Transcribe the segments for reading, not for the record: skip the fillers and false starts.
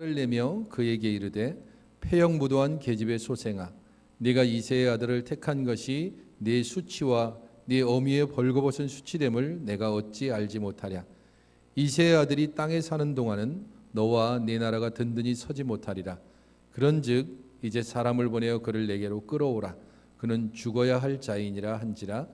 를 내며 그에게 이르되 패역무도한 계집의 소생아, 네가 이새의 아들을 택한 것이 네 수치와 네 어미의 벌거벗은 수치됨을 내가 어찌 알지 못하랴. 이새의 아들이 땅에 사는 동안은 너와 네 나라가 든든히 서지 못하리라. 그런즉 이제 사람을 보내어 그를 내게로 끌어오라. 그는 죽어야 할 자이니라 한지라.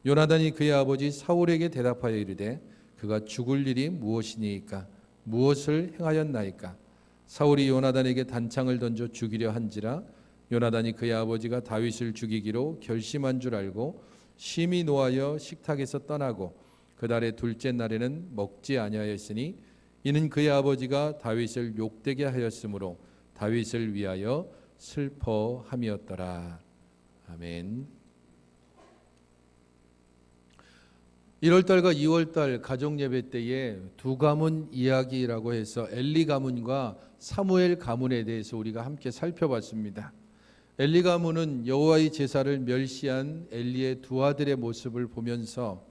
요나단이 그의 아버지 사울에게 대답하여 이르되 그가 죽을 일이 무엇이니이까? 무엇을 행하였나이까? 사울이 요나단에게 단창을 던져 죽이려 한지라. 요나단이 그의 아버지가 다윗을 죽이기로 결심한 줄 알고 심히 노하여 식탁에서 떠나고 그 달의 둘째 날에는 먹지 아니하였으니 이는 그의 아버지가 다윗을 욕되게 하였으므로 다윗을 위하여 슬퍼함이었더라. 아멘. 1월달과 2월달 가정예배 때에 두 가문 이야기라고 해서 엘리 가문과 사무엘 가문에 대해서 우리가 함께 살펴봤습니다. 엘리 가문은 여호와의 제사를 멸시한 엘리의 두 아들의 모습을 보면서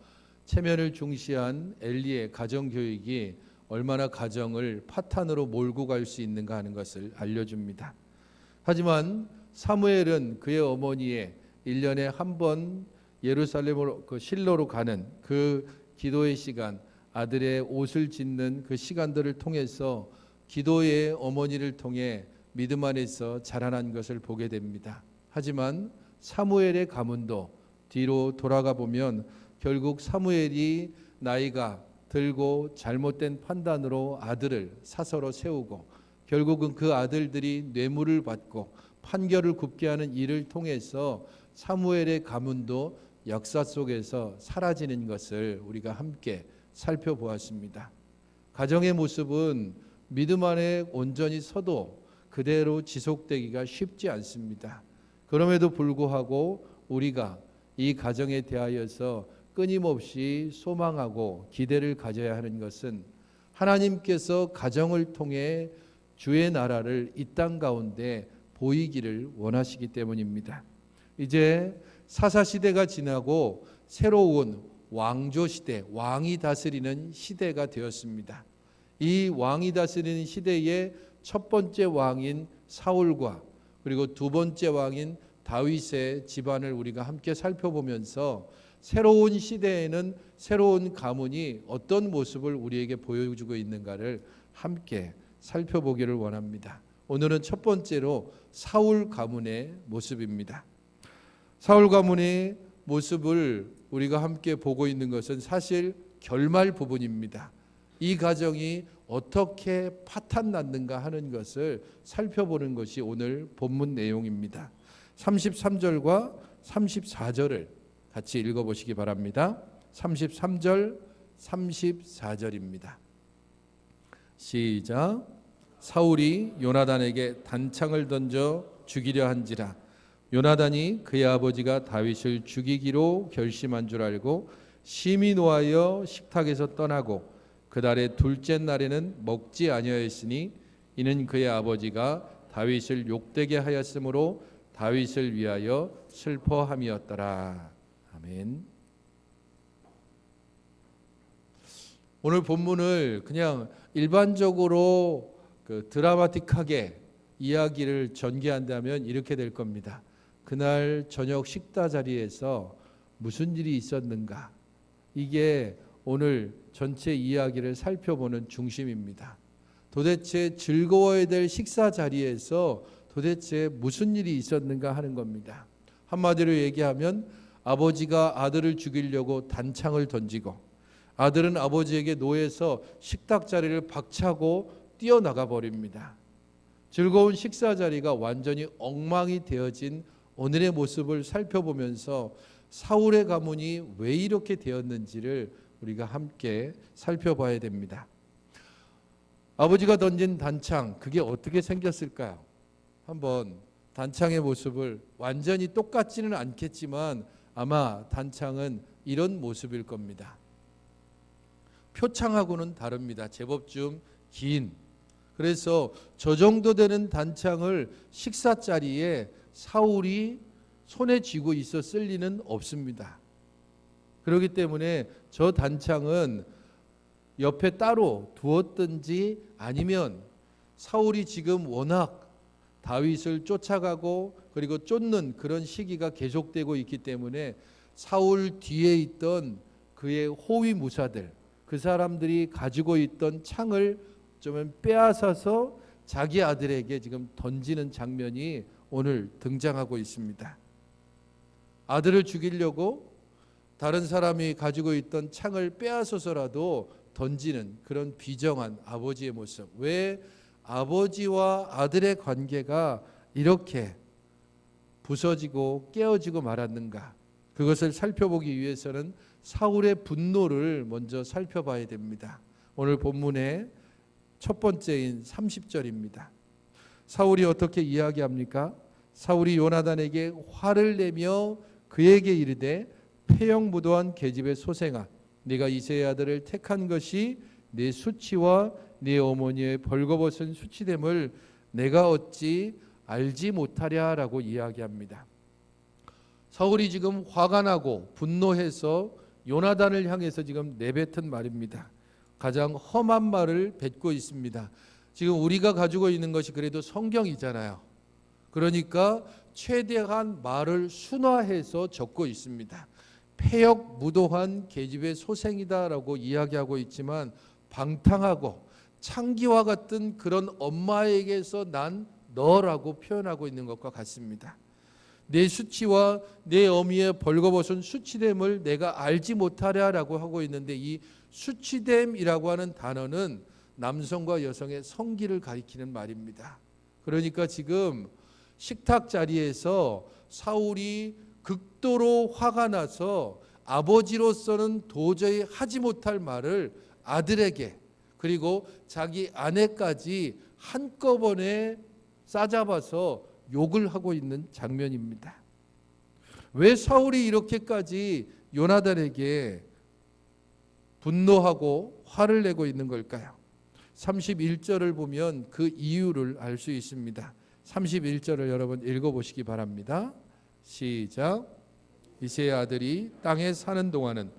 체면을 중시한 엘리의 가정교육이 얼마나 가정을 파탄으로 몰고 갈 수 있는가 하는 것을 알려줍니다. 하지만 사무엘은 그의 어머니의 1년에 한 번 예루살렘으로 실로로 가는 그 기도의 시간, 아들의 옷을 짓는 그 시간들을 통해서 기도의 어머니를 통해 믿음 안에서 자라난 것을 보게 됩니다. 하지만 사무엘의 가문도 뒤로 돌아가 보면 결국 사무엘이 나이가 들고 잘못된 판단으로 아들을 사서로 세우고 결국은 그 아들들이 뇌물을 받고 판결을 굽게 하는 일을 통해서 사무엘의 가문도 역사 속에서 사라지는 것을 우리가 함께 살펴보았습니다. 가정의 모습은 믿음 안에 온전히 서도 그대로 지속되기가 쉽지 않습니다. 그럼에도 불구하고 우리가 이 가정에 대하여서 끊임없이 소망하고 기대를 가져야 하는 것은 하나님께서 가정을 통해 주의 나라를 이 땅 가운데 보이기를 원하시기 때문입니다. 이제 사사시대가 지나고 새로운 왕조시대, 왕이 다스리는 시대가 되었습니다. 이 왕이 다스리는 시대의 첫 번째 왕인 사울과 그리고 두 번째 왕인 다윗의 집안을 우리가 함께 살펴보면서 새로운 시대에는 새로운 가문이 어떤 모습을 우리에게 보여주고 있는가를 함께 살펴보기를 원합니다. 오늘은 첫 번째로 사울 가문의 모습입니다. 사울 가문의 모습을 우리가 함께 보고 있는 것은 사실 결말 부분입니다. 이 가정이 어떻게 파탄 났는가 하는 것을 살펴보는 것이 오늘 본문 내용입니다. 33절과 34절을 같이 읽어보시기 바랍니다. 33절, 34절입니다. 시작. 사울이 요나단에게 단창을 던져 죽이려 한지라. 요나단이 그의 아버지가 다윗을 죽이기로 결심한 줄 알고 심히 노하여 식탁에서 떠나고 그 달의 둘째 날에는 먹지 아니하였으니 이는 그의 아버지가 다윗을 욕되게 하였으므로 다윗을 위하여 슬퍼함이었더라. 아멘. 오늘 본문을 그냥 일반적으로 드라마틱하게 이야기를 전개한다면 이렇게 될 겁니다. 그날 저녁 식사 자리에서 무슨 일이 있었는가? 이게 오늘 전체 이야기를 살펴보는 중심입니다. 도대체 즐거워야 될 식사 자리에서 도대체 무슨 일이 있었는가 하는 겁니다. 한마디로 얘기하면 아버지가 아들을 죽이려고 단창을 던지고 아들은 아버지에게 노해서 식탁 자리를 박차고 뛰어나가 버립니다. 즐거운 식사 자리가 완전히 엉망이 되어진 오늘의 모습을 살펴보면서 사울의 가문이 왜 이렇게 되었는지를 우리가 함께 살펴봐야 됩니다. 아버지가 던진 단창, 그게 어떻게 생겼을까요? 한번 단창의 모습을 완전히 똑같지는 않겠지만 아마 단창은 이런 모습일 겁니다. 표창하고는 다릅니다. 제법 좀 긴. 그래서 저 정도 되는 단창을 식사 자리에 사울이 손에 쥐고 있었을 리는 없습니다. 그렇기 때문에 저 단창은 옆에 따로 두었든지 아니면 사울이 지금 워낙 다윗을 쫓아가고 그리고 쫓는 그런 시기가 계속되고 있기 때문에 사울 뒤에 있던 그의 호위 무사들, 그 사람들이 가지고 있던 창을 좀 빼앗아서 자기 아들에게 지금 던지는 장면이 오늘 등장하고 있습니다. 아들을 죽이려고 다른 사람이 가지고 있던 창을 빼앗아서라도 던지는 그런 비정한 아버지의 모습. 왜 아버지와 아들의 관계가 이렇게 부서지고 깨어지고 말았는가? 그것을 살펴보기 위해서는 사울의 분노를 먼저 살펴봐야 됩니다. 오늘 본문의 첫 번째인 30절입니다. 사울이 어떻게 이야기합니까? 사울이 요나단에게 화를 내며 그에게 이르되 패역무도한 계집의 소생아, 네가 이새의 아들을 택한 것이 네 수치와 네 어머니의 벌거벗은 수치됨을 내가 어찌 알지 못하랴라고 이야기합니다. 사울이 지금 화가 나고 분노해서 요나단을 향해서 지금 내뱉은 말입니다. 가장 험한 말을 뱉고 있습니다. 지금 우리가 가지고 있는 것이 그래도 성경이잖아요. 그러니까 최대한 말을 순화해서 적고 있습니다. 패역무도한 계집의 소생이다라고 이야기하고 있지만 방탕하고 창기와 같은 그런 엄마에게서 난 너라고 표현하고 있는 것과 같습니다. 내 수치와 내 어미의 벌거벗은 수치됨을 내가 알지 못하랴라고 하고 있는데, 이 수치됨이라고 하는 단어는 남성과 여성의 성기를 가리키는 말입니다. 그러니까 지금 식탁 자리에서 사울이 극도로 화가 나서 아버지로서는 도저히 하지 못할 말을 아들에게 그리고 자기 아내까지 한꺼번에 싸잡아서 욕을 하고 있는 장면입니다. 왜 사울이 이렇게까지 요나단에게 분노하고 화를 내고 있는 걸까요? 31절을 보면 그 이유를 알 수 있습니다. 31절을 여러분 읽어보시기 바랍니다. 시작. 이새의 아들이 땅에 사는 동안은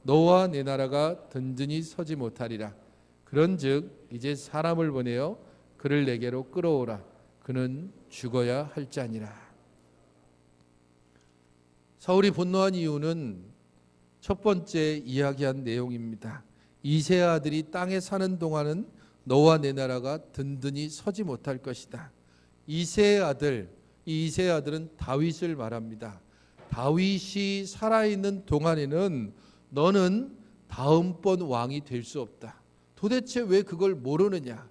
너와 내 나라가 든든히 서지 못하리라. 그런즉 이제 사람을 보내어 그를 내게로 끌어오라. 그는 죽어야 할 자니라. 사울이 분노한 이유는 첫 번째 이야기한 내용입니다. 이새의 아들이 땅에 사는 동안은 너와 내 나라가 든든히 서지 못할 것이다. 이새의 아들, 이 이새의 아들은 다윗을 말합니다. 다윗이 살아있는 동안에는 너는 다음번 왕이 될 수 없다. 도대체 왜 그걸 모르느냐?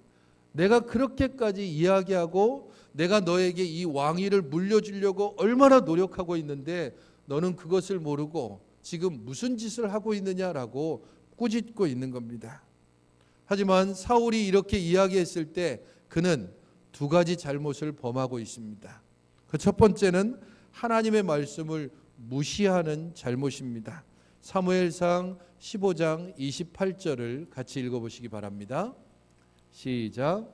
내가 그렇게까지 이야기하고 내가 너에게 이 왕위를 물려주려고 얼마나 노력하고 있는데 너는 그것을 모르고 지금 무슨 짓을 하고 있느냐라고 꾸짖고 있는 겁니다. 하지만 사울이 이렇게 이야기했을 때 그는 두 가지 잘못을 범하고 있습니다. 그 첫 번째는 하나님의 말씀을 무시하는 잘못입니다. 사무엘상 15장 28절을 같이 읽어보시기 바랍니다. 시작.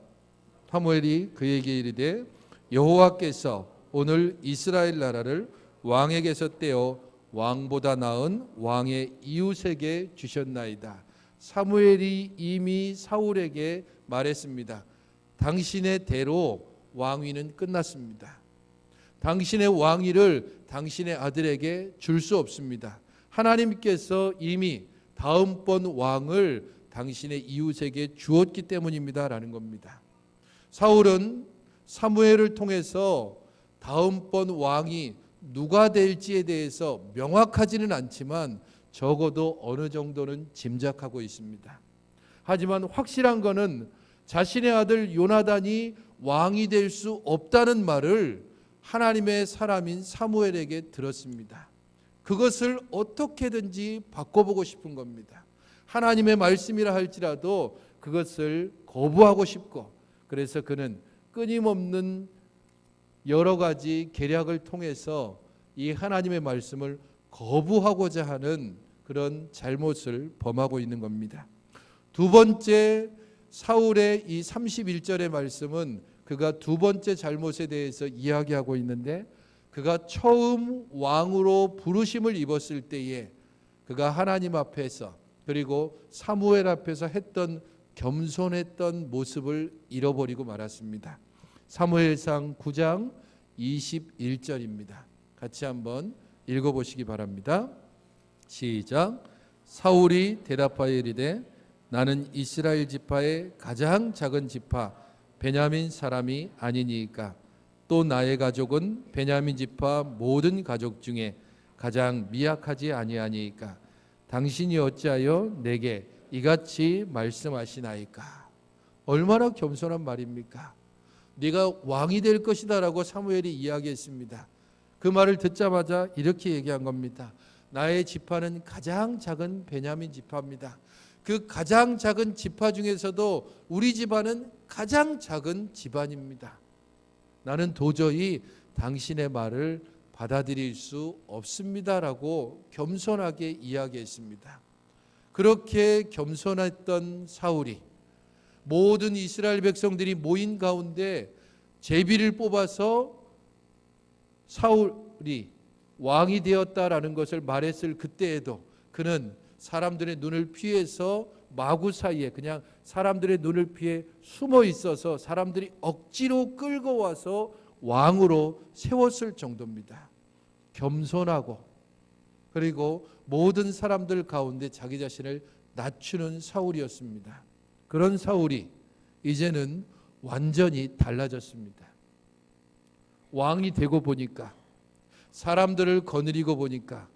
사무엘이 그에게 이르되 여호와께서 오늘 이스라엘 나라를 왕에게서 떼어 왕보다 나은 왕의 이웃에게 주셨나이다. 사무엘이 이미 사울에게 말했습니다. 당신의 대로 왕위는 끝났습니다. 당신의 왕위를 당신의 아들에게 줄 수 없습니다. 하나님께서 이미 다음번 왕을 당신의 이웃에게 주었기 때문입니다 라는 겁니다. 사울은 사무엘을 통해서 다음번 왕이 누가 될지에 대해서 명확하지는 않지만 적어도 어느 정도는 짐작하고 있습니다. 하지만 확실한 것은 자신의 아들 요나단이 왕이 될 수 없다는 말을 하나님의 사람인 사무엘에게 들었습니다. 그것을 어떻게든지 바꿔보고 싶은 겁니다. 하나님의 말씀이라 할지라도 그것을 거부하고 싶고, 그래서 그는 끊임없는 여러 가지 계략을 통해서 이 하나님의 말씀을 거부하고자 하는 그런 잘못을 범하고 있는 겁니다. 두 번째, 사울의 이 31절의 말씀은 그가 두 번째 잘못에 대해서 이야기하고 있는데, 그가 처음 왕으로 부르심을 입었을 때에 그가 하나님 앞에서 그리고 사무엘 앞에서 했던 겸손했던 모습을 잃어버리고 말았습니다. 사무엘상 9장 21절입니다. 같이 한번 읽어보시기 바랍니다. 시작. 사울이 대답하여 이르되 나는 이스라엘 지파의 가장 작은 지파 베냐민 사람이 아니니까 또 나의 가족은 베냐민 지파 모든 가족 중에 가장 미약하지 아니하니까 당신이 어찌하여 내게 이같이 말씀하시나이까. 얼마나 겸손한 말입니까? 네가 왕이 될 것이다 라고 사무엘이 이야기했습니다. 그 말을 듣자마자 이렇게 얘기한 겁니다. 나의 지파는 가장 작은 베냐민 지파입니다. 그 가장 작은 지파 중에서도 우리 집안은 가장 작은 집안입니다. 나는 도저히 당신의 말을 받아들일 수 없습니다라고 겸손하게 이야기했습니다. 그렇게 겸손했던 사울이 모든 이스라엘 백성들이 모인 가운데 제비를 뽑아서 사울이 왕이 되었다라는 것을 말했을 그때에도 그는 사람들의 눈을 피해서 마구 사이에 그냥 사람들의 눈을 피해 숨어 있어서 사람들이 억지로 끌고 와서 왕으로 세웠을 정도입니다. 겸손하고 그리고 모든 사람들 가운데 자기 자신을 낮추는 사울이었습니다. 그런 사울이 이제는 완전히 달라졌습니다. 왕이 되고 보니까 사람들을 거느리고 보니까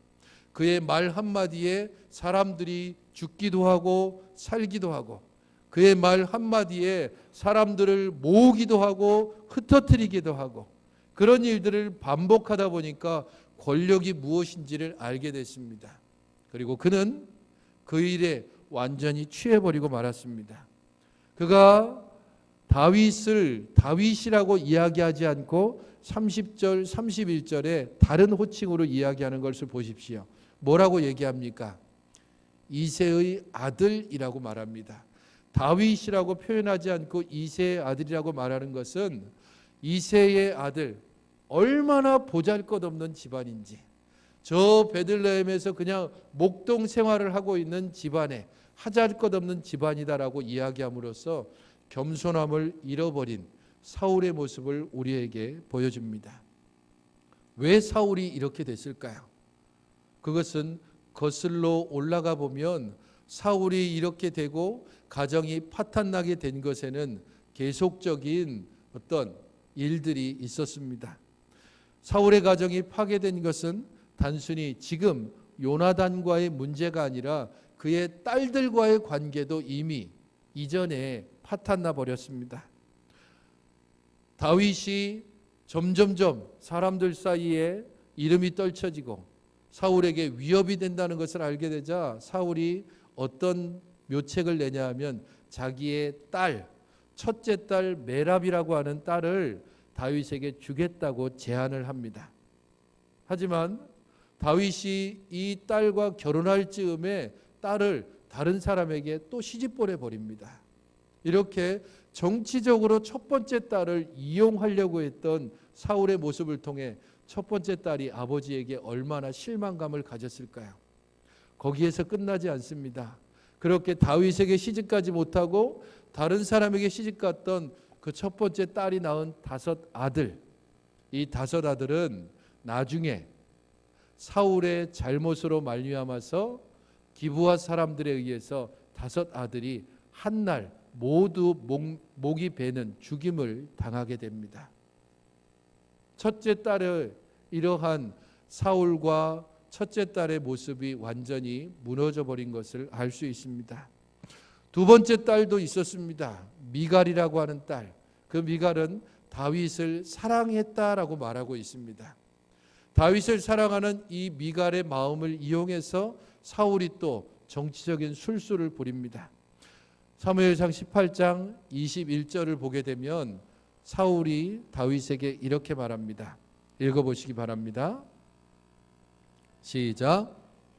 그의 말 한마디에 사람들이 죽기도 하고 살기도 하고 그의 말 한마디에 사람들을 모으기도 하고 흩어뜨리기도 하고 그런 일들을 반복하다 보니까 권력이 무엇인지를 알게 됐습니다. 그리고 그는 그 일에 완전히 취해버리고 말았습니다. 그가 다윗이라고 이야기하지 않고 30절 31절에 다른 호칭으로 이야기하는 것을 보십시오. 뭐라고 얘기합니까? 이새의 아들이라고 말합니다. 다윗이라고 표현하지 않고 이새의 아들이라고 말하는 것은 이새의 아들, 얼마나 보잘것없는 집안인지, 저 베들레헴에서 그냥 목동 생활을 하고 있는 집안에 하잘것없는 집안이다라고 이야기함으로써 겸손함을 잃어버린 사울의 모습을 우리에게 보여줍니다. 왜 사울이 이렇게 됐을까요? 그것은 거슬러 올라가 보면 사울이 이렇게 되고 가정이 파탄나게 된 것에는 계속적인 어떤 일들이 있었습니다. 사울의 가정이 파괴된 것은 단순히 지금 요나단과의 문제가 아니라 그의 딸들과의 관계도 이미 이전에 파탄나 버렸습니다. 다윗이 점점점 사람들 사이에 이름이 떨쳐지고 사울에게 위협이 된다는 것을 알게 되자 사울이 어떤 묘책을 내냐 하면 자기의 딸, 첫째 딸 메랍이라고 하는 딸을 다윗에게 주겠다고 제안을 합니다. 하지만 다윗이 이 딸과 결혼할 즈음에 딸을 다른 사람에게 또 시집 보내버립니다. 이렇게 정치적으로 첫 번째 딸을 이용하려고 했던 사울의 모습을 통해 첫 번째 딸이 아버지에게 얼마나 실망감을 가졌을까요? 거기에서 끝나지 않습니다. 그렇게 다윗에게 시집가지 못하고 다른 사람에게 시집갔던 그 첫 번째 딸이 낳은 5 아들, 이 5 아들은 나중에 사울의 잘못으로 말미암아서 기브아 사람들에 의해서 5 아들이 한날 모두 목이 베는 죽임을 당하게 됩니다. 첫째 딸의 이러한 사울과 첫째 딸의 모습이 완전히 무너져 버린 것을 알 수 있습니다. 두 번째 딸도 있었습니다. 미갈이라고 하는 딸. 그 미갈은 다윗을 사랑했다라고 말하고 있습니다. 다윗을 사랑하는 이 미갈의 마음을 이용해서 사울이 또 정치적인 술수를 부립니다. 사무엘상 18장 21절을 보게 되면 사울이 다윗에게 이렇게 말합니다. 읽어보시기 바랍니다. 시작.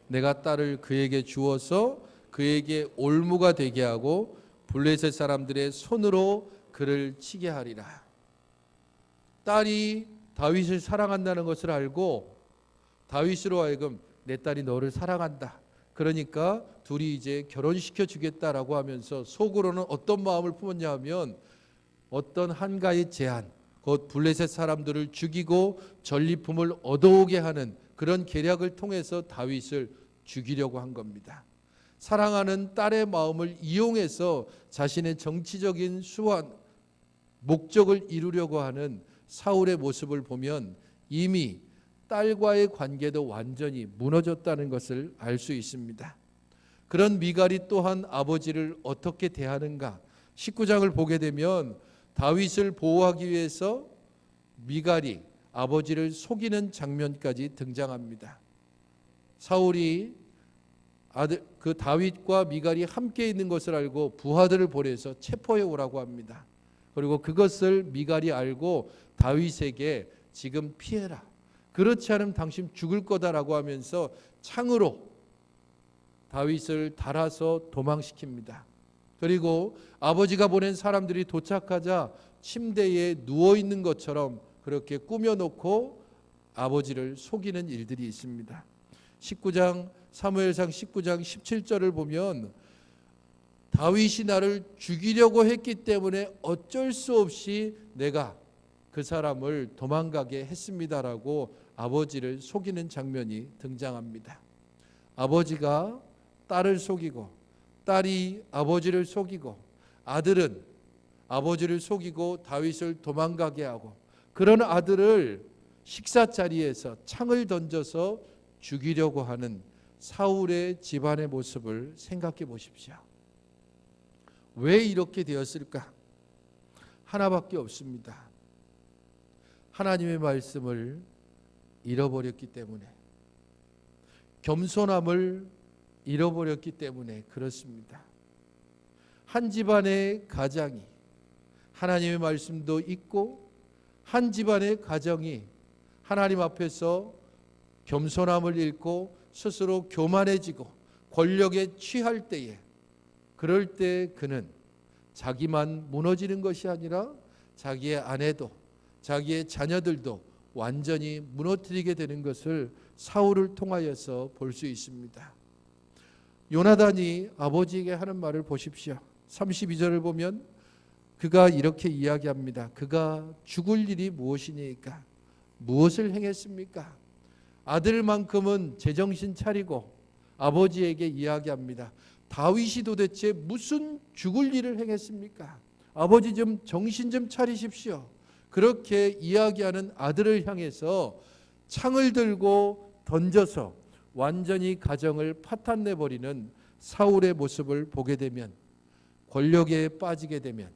내가 딸을 그에게 주어서 그에게 올무가 되게 하고 블레셋 사람들의 손으로 그를 치게 하리라. 딸이 다윗을 사랑한다는 것을 알고 다윗으로 하여금 내 딸이 너를 사랑한다, 그러니까 둘이 이제 결혼시켜 주겠다라고 하면서 속으로는 어떤 마음을 품었냐 하면 어떤 한가지 제한, 곧 블레셋 사람들을 죽이고 전리품을 얻어오게 하는 그런 계략을 통해서 다윗을 죽이려고 한 겁니다. 사랑하는 딸의 마음을 이용해서 자신의 정치적인 수완, 목적을 이루려고 하는 사울의 모습을 보면 이미 딸과의 관계도 완전히 무너졌다는 것을 알 수 있습니다. 그런 미갈이 또한 아버지를 어떻게 대하는가? 19장을 보게 되면 다윗을 보호하기 위해서 미갈이 아버지를 속이는 장면까지 등장합니다. 사울이 아들 그 다윗과 미갈이 함께 있는 것을 알고 부하들을 보내서 체포해 오라고 합니다. 그리고 그것을 미갈이 알고 다윗에게 지금 피해라. 그렇지 않으면 당신 죽을 거다라고 하면서 창으로 다윗을 달아서 도망시킵니다. 그리고 아버지가 보낸 사람들이 도착하자 침대에 누워 있는 것처럼 그렇게 꾸며놓고 아버지를 속이는 일들이 있습니다. 19장 사무엘상 19장 17절을 보면 다윗이 나를 죽이려고 했기 때문에 어쩔 수 없이 내가 그 사람을 도망가게 했습니다라고 아버지를 속이는 장면이 등장합니다. 아버지가 딸을 속이고 딸이 아버지를 속이고 아들은 아버지를 속이고 다윗을 도망가게 하고 그런 아들을 식사 자리에서 창을 던져서 죽이려고 하는 사울의 집안의 모습을 생각해 보십시오. 왜 이렇게 되었을까? 하나밖에 없습니다. 하나님의 말씀을 잃어버렸기 때문에, 겸손함을 잃어버렸기 때문에 그렇습니다. 한 집안의 가장이 하나님의 말씀도 있고 한 집안의 가정이 하나님 앞에서 겸손함을 잃고 스스로 교만해지고 권력에 취할 때에, 그럴 때 그는 자기만 무너지는 것이 아니라 자기의 아내도 자기의 자녀들도 완전히 무너뜨리게 되는 것을 사울을 통하여서 볼 수 있습니다. 요나단이 아버지에게 하는 말을 보십시오. 32절을 보면 그가 이렇게 이야기합니다. 그가 죽을 일이 무엇이니까? 무엇을 행했습니까? 아들만큼은 제정신 차리고 아버지에게 이야기합니다. 다윗이 도대체 무슨 죽을 일을 행했습니까? 아버지 좀 정신 좀 차리십시오. 그렇게 이야기하는 아들을 향해서 창을 들고 던져서 완전히 가정을 파탄내버리는 사울의 모습을 보게 되면, 권력에 빠지게 되면,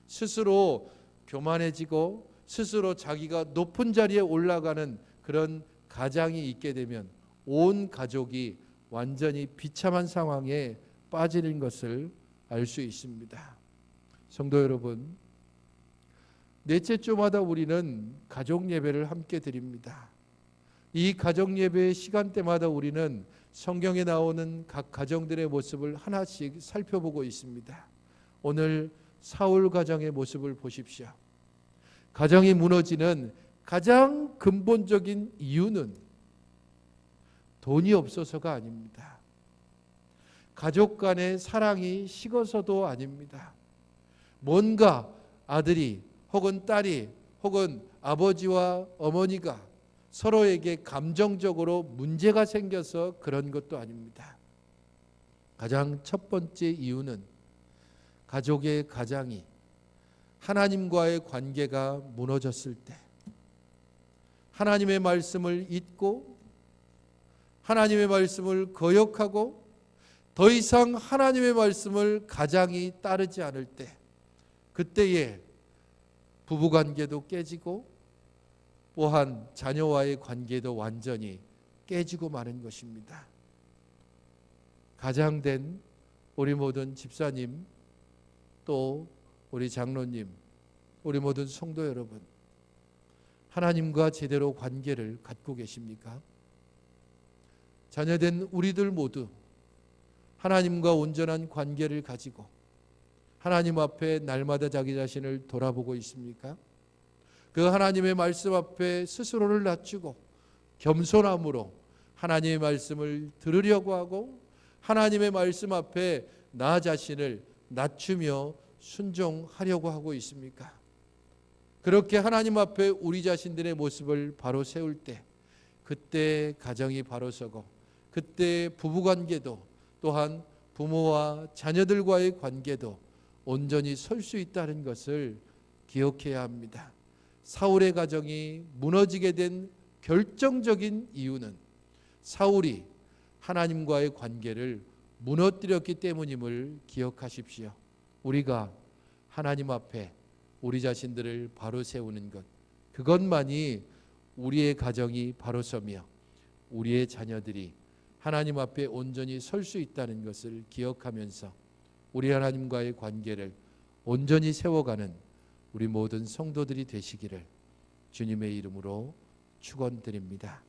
스스로 교만해지고 스스로 자기가 높은 자리에 올라가는 그런 가장이 있게 되면 온 가족이 완전히 비참한 상황에 빠지는 것을 알 수 있습니다. 성도 여러분, 넷째 주마다 우리는 가족 예배를 함께 드립니다. 이 가족 예배의 시간대마다 우리는 성경에 나오는 각 가정들의 모습을 하나씩 살펴보고 있습니다. 오늘 사울 가정의 모습을 보십시오. 가정이 무너지는 가장 근본적인 이유는 돈이 없어서가 아닙니다. 가족 간의 사랑이 식어서도 아닙니다. 뭔가 아들이 혹은 딸이 혹은 아버지와 어머니가 서로에게 감정적으로 문제가 생겨서 그런 것도 아닙니다. 가장 첫 번째 이유는 가족의 가장이 하나님과의 관계가 무너졌을 때, 하나님의 말씀을 잊고 하나님의 말씀을 거역하고 더 이상 하나님의 말씀을 가장이 따르지 않을 때, 그때에 부부관계도 깨지고 또한 자녀와의 관계도 완전히 깨지고 마는 것입니다. 가장된 우리 모든 집사님, 또 우리 장로님, 우리 모든 성도 여러분, 하나님과 제대로 관계를 갖고 계십니까? 자녀된 우리들 모두 하나님과 온전한 관계를 가지고 하나님 앞에 날마다 자기 자신을 돌아보고 있습니까? 그 하나님의 말씀 앞에 스스로를 낮추고 겸손함으로 하나님의 말씀을 들으려고 하고 하나님의 말씀 앞에 나 자신을 낮추며 순종하려고 하고 있습니까? 그렇게 하나님 앞에 우리 자신들의 모습을 바로 세울 때, 그때 가정이 바로 서고, 그때 부부관계도 또한 부모와 자녀들과의 관계도 온전히 설 수 있다는 것을 기억해야 합니다. 사울의 가정이 무너지게 된 결정적인 이유는 사울이 하나님과의 관계를 무너뜨렸기 때문임을 기억하십시오. 우리가 하나님 앞에 우리 자신들을 바로 세우는 것, 그것만이 우리의 가정이 바로 서며 우리의 자녀들이 하나님 앞에 온전히 설 수 있다는 것을 기억하면서 우리 하나님과의 관계를 온전히 세워가는 우리 모든 성도들이 되시기를 주님의 이름으로 축원드립니다.